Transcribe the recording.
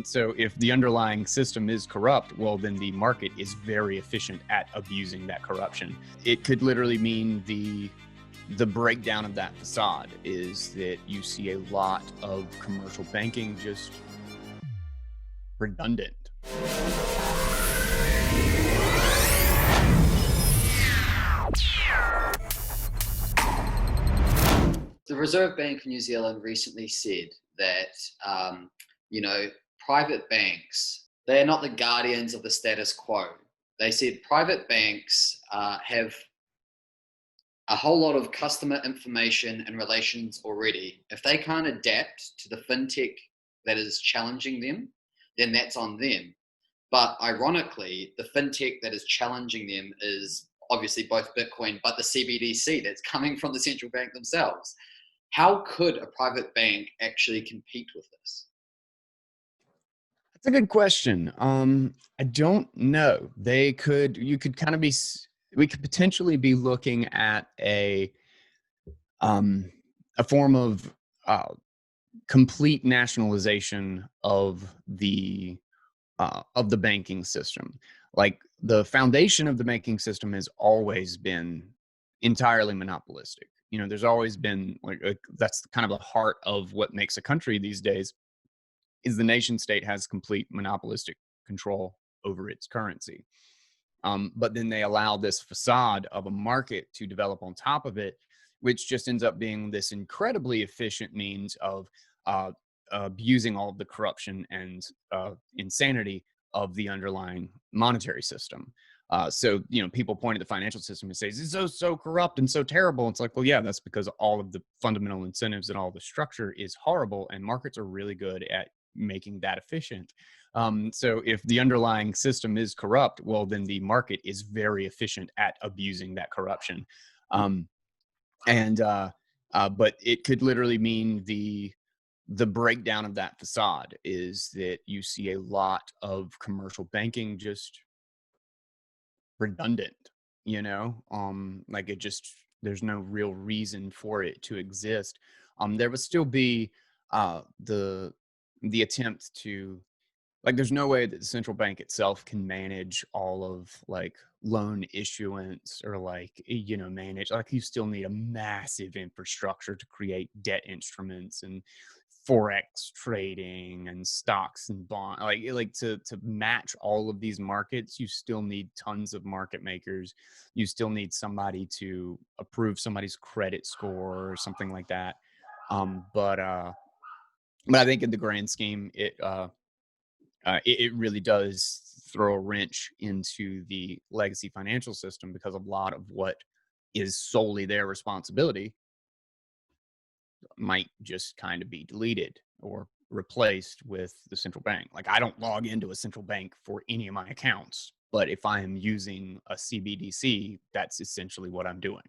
So if the underlying system is corrupt, well, then the market is very efficient at abusing that corruption. It could literally mean the breakdown of that facade is that you see a lot of commercial banking just redundant. The Reserve Bank of New Zealand recently said that, um, you know, private banks, they're not the guardians of the status quo. They said private banks have a whole lot of customer information and relations already. If they can't adapt to the fintech that is challenging them, then that's on them. But ironically, the fintech that is challenging them is obviously both Bitcoin, but the CBDC that's coming from the central bank themselves. How could a private bank actually compete with this? That's a good question. I don't know. You could kind of we could potentially be looking at um, a form of uh, complete nationalization of the banking system. Like the foundation of the banking system has always been entirely monopolistic. There's always been that's kind of the heart of what makes a country these days is the nation state has complete monopolistic control over its currency. But then they allow this facade of a market to develop on top of it, which just ends up being this incredibly efficient means of uh, abusing all of the corruption and insanity of the underlying monetary system. So people point at the financial system and say it's so corrupt and so terrible. It's like, well, yeah, that's because all of the fundamental incentives and all the structure is horrible, and markets are really good at making that efficient. So if the underlying system is corrupt, well, then the market is very efficient at abusing that corruption. Um, and but it could literally mean the breakdown of that facade is that you see a lot of commercial banking just redundant. Like it just there's no real reason for it to exist. There would still be the attempt to, like, there's no way that the central bank itself can manage all of like loan issuance or manage, like, you still need a massive infrastructure to create debt instruments and forex trading and stocks and bond, to match all of these markets. You still need tons of market makers. You still need somebody to approve somebody's credit score or something like that. Um but uh but I think in the grand scheme, it really does throw a wrench into the legacy financial system, because a lot of what is solely their responsibility might just kind of be deleted or replaced with the central bank. Like, I don't log into a central bank for any of my accounts, but if I am using a CBDC, that's essentially what I'm doing.